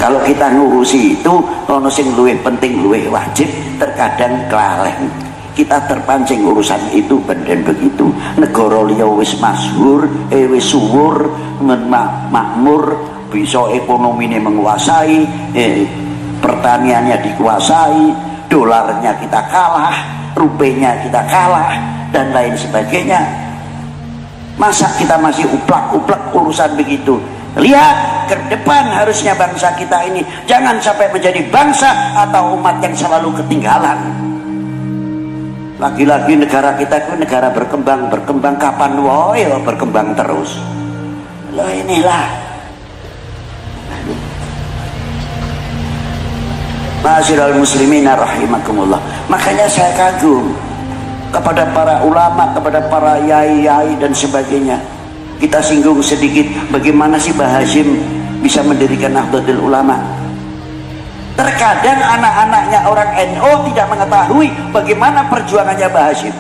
Kalau kita ngurusi itu ono sing luwih penting, luwih wajib, terkadang kelalen. Kita terpancing urusan itu dan begitu. Negara liya wis masyhur, wis suwur, makmur, bisa ekonominya menguasai, pertaniannya dikuasai, dolarnya kita kalah, rupiahnya kita kalah, dan lain sebagainya. Masa kita masih uplak-uplak urusan begitu? Lihat ke depan, harusnya bangsa kita ini jangan sampai menjadi bangsa atau umat yang selalu ketinggalan. Lagi-lagi negara kita itu negara berkembang kapan wae berkembang terus. Loh inilah. Ma'asyiral muslimin rahimakumullah. Makanya saya kagum kepada para ulama, kepada para yai-yai dan sebagainya. Kita singgung sedikit bagaimana sih Mbah Hasyim bisa mendirikan Nahdlatul Ulama. Terkadang anak-anaknya orang NU tidak mengetahui bagaimana perjuangannya Mbah Hasyim.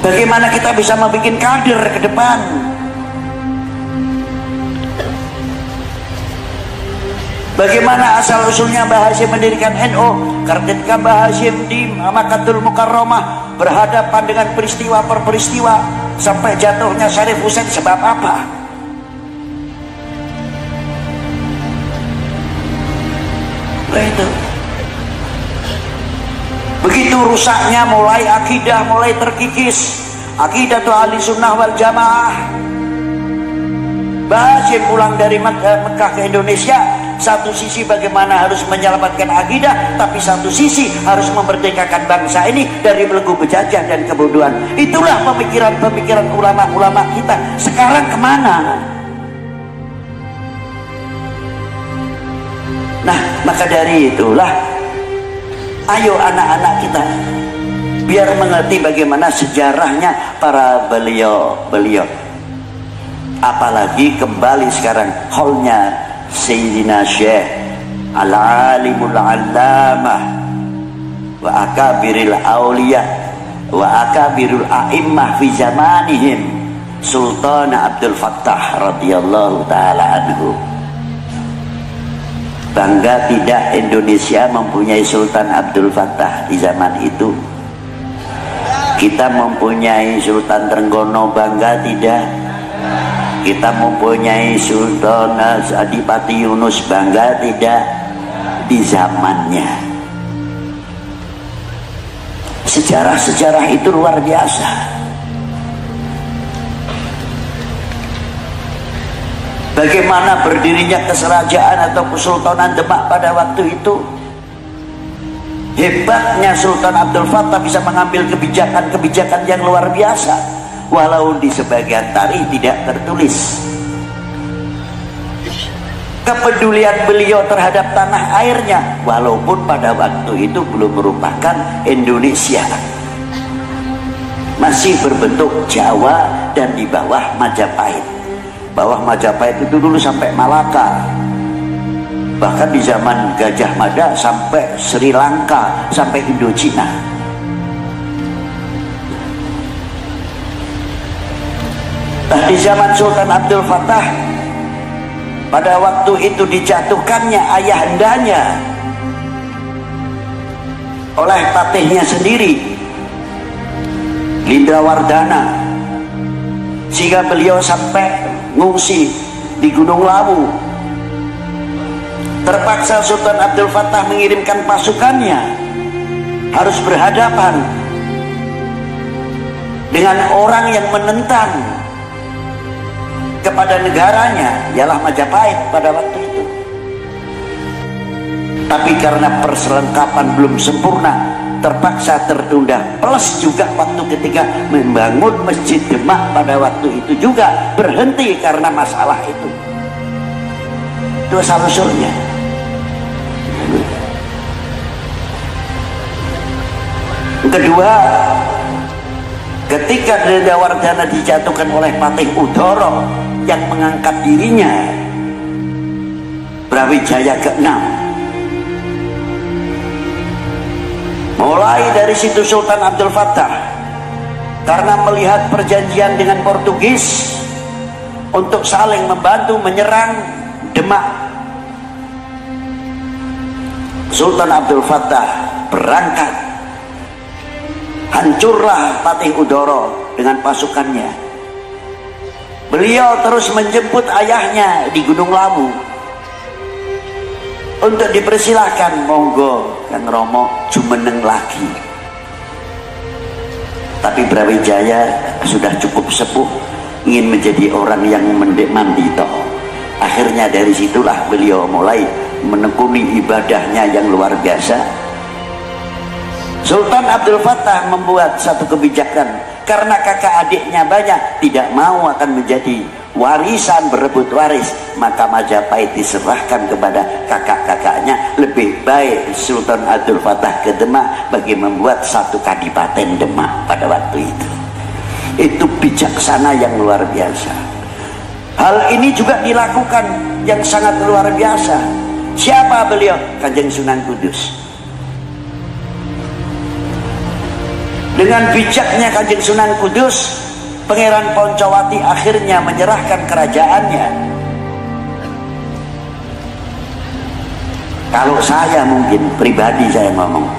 Bagaimana kita bisa membuat kader ke depan. Bagaimana asal-usulnya Mbah Hasyim mendirikan NU? Ketika Mbah Hasyim di Makkahul Mukarramah berhadapan dengan peristiwa per peristiwa sampai jatuhnya Syarif Husain sebab apa? Itu. Begitu rusaknya mulai akidah, mulai terkikis. Akidah itu ahli sunnah wal jamaah. Mbah Hasyim pulang dari Mekah ke Indonesia. Satu sisi bagaimana harus menyelamatkan akidah, tapi satu sisi harus memerdekakan bangsa ini dari belenggu penjajah dan kebodohan. Itulah pemikiran-pemikiran ulama-ulama kita. Sekarang kemana? Nah, maka dari itulah, ayo anak-anak kita biar mengerti bagaimana sejarahnya para beliau-beliau. Apalagi kembali sekarang haulnya Sayyidina Syekh Al-Alimul Allamah wa akabiril awliya wa akabirul a'immah fi zamanihim Sultan Abdul Fattah radhiyallahu ta'ala anhu. Bangga tidak Indonesia mempunyai Sultan Abdul Fattah di zaman itu? Kita mempunyai Sultan Trenggono, bangga tidak? Kita mempunyai Sultan Adipati Yunus, bangga tidak? Di zamannya. Sejarah-sejarah itu luar biasa. Bagaimana berdirinya kerajaan atau kesultanan Demak pada waktu itu? Hebatnya Sultan Abdul Fattah bisa mengambil kebijakan-kebijakan yang luar biasa, walau di sebagian tarikh tidak tertulis. Kepedulian beliau terhadap tanah airnya, walaupun pada waktu itu belum merupakan Indonesia, masih berbentuk Jawa dan di bawah Majapahit. Bawah Majapahit itu dulu sampai Malaka, bahkan di zaman Gajah Mada sampai Sri Lanka, sampai Indochina. Nah, di zaman Sultan Abdul Fattah, pada waktu itu dijatuhkannya ayahandanya oleh patihnya sendiri, Lindrawardana, sehingga beliau sampai ngungsi di Gunung Lawu. Terpaksa Sultan Abdul Fattah mengirimkan pasukannya, harus berhadapan dengan orang yang menentang kepada negaranya, ialah Majapahit pada waktu itu. Tapi karena perselengkapan belum sempurna, terpaksa tertunda. Plus juga waktu ketika membangun Masjid Demak pada waktu itu juga berhenti karena masalah itu. Itu asal-usulnya. Kedua, ketika Lindrawardana dijatuhkan oleh Patih Udara yang mengangkat dirinya Brawijaya ke-6, mulai dari situ Sultan Abdul Fattah karena melihat perjanjian dengan Portugis untuk saling membantu menyerang Demak. Sultan Abdul Fattah berangkat, hancurlah Patih Udoro dengan pasukannya. Beliau terus menjemput ayahnya di Gunung Lawu untuk dipersilahkan, monggo Kang Romo jumeneng lagi. Tapi Brawijaya sudah cukup sepuh, ingin menjadi orang yang mandito. Akhirnya dari situlah beliau mulai menekuni ibadahnya yang luar biasa. Sultan Abdul Fattah membuat satu kebijakan, karena kakak adiknya banyak, tidak mau akan menjadi warisan, berebut waris, maka Majapahit diserahkan kepada kakak-kakaknya. Lebih baik Sultan Abdul Fattah ke Demak bagi membuat satu kadipaten Demak pada waktu itu. Itu bijaksana yang luar biasa. Hal ini juga dilakukan yang sangat luar biasa. Siapa beliau? Kanjeng Sunan Kudus. Dengan bijaknya Kanjeng Sunan Kudus, Pangeran Poncowati akhirnya menyerahkan kerajaannya. Kalau saya mungkin pribadi saya ngomong,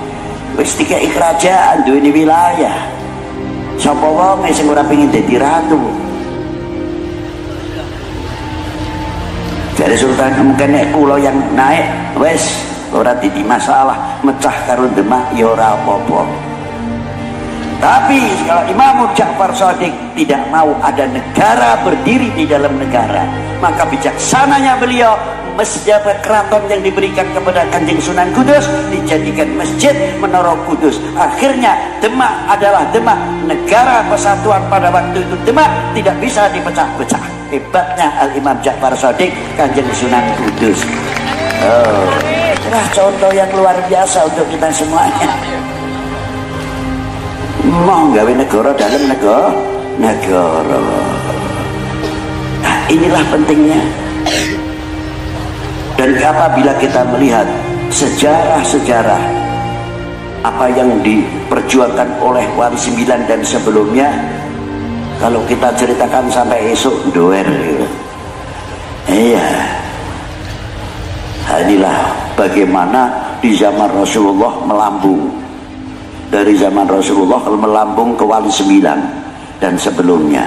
wis dikai kerajaan duweni wilayah. Sapa wong sing ora pengin dadi ratu? Jadi Sultan mungkin nek kula yang naik, wis ora dadi masalah, mecah karo Demak ya ora apa-apa. Tapi kalau Imam Ja'far Shadiq tidak mau ada negara berdiri di dalam negara, maka bijaksananya beliau masjid keraton yang diberikan kepada Kanjeng Sunan Kudus dijadikan masjid Menara Kudus. Akhirnya Demak adalah Demak, negara kesatuan pada waktu itu. Demak tidak bisa dipecah-pecah. Hebatnya Al-Imam Ja'far Shadiq, Kanjeng Sunan Kudus. Itulah contoh yang luar biasa untuk kita semuanya. Mau gawe negara dalam negara. Nah, inilah pentingnya. Dan apabila kita melihat sejarah-sejarah apa yang diperjuangkan oleh Wali Sembilan dan sebelumnya, kalau kita ceritakan sampai esok doer gitu. Iya. Inilah bagaimana di zaman Rasulullah melambung. Dari zaman Rasulullah melambung ke Wali Sembilan dan sebelumnya.